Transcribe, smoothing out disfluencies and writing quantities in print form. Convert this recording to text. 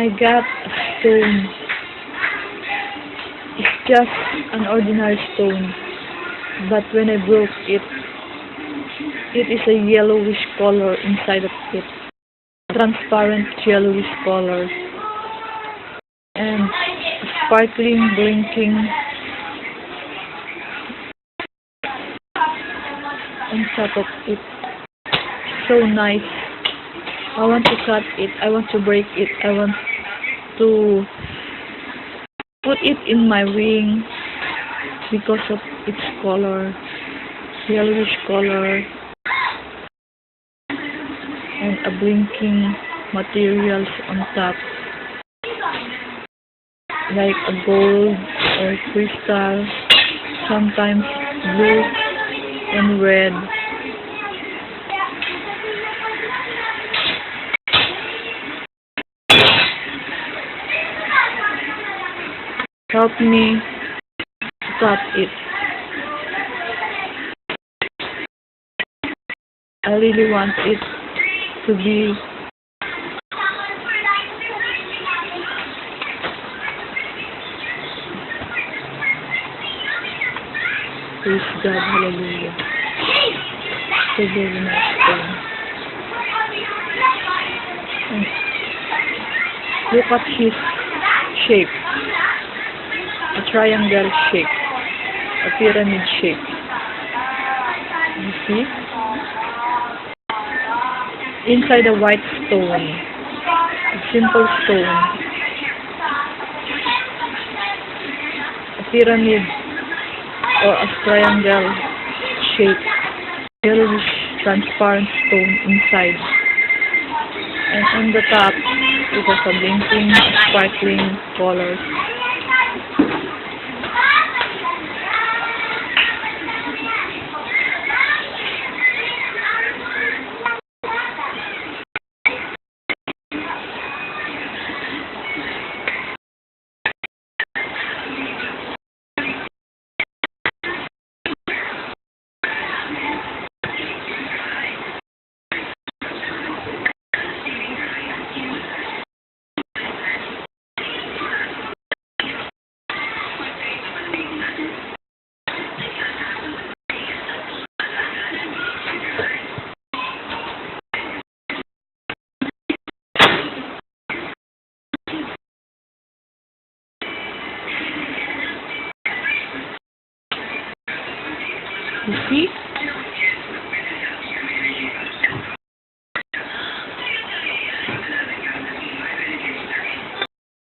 I got a stone. It's just an ordinary stone, but when I broke it, it is a yellowish color inside of it. Transparent yellowish color. And sparkling, blinking on top of it. So nice. I want to cut it. I want to break it. I want to put it in my ring because of its color, yellowish color, and a blinking materials on top, like a gold or crystal, sometimes blue and red. Help me cut it. I really want it to be praise God, hallelujah. So very nice thing. Look at his shape. A triangle shape. A pyramid shape. You see? Inside a white stone. A simple stone. A pyramid or a triangle shape. Yellowish transparent stone inside. And on the top, it has a blinking, sparkling colors. You see?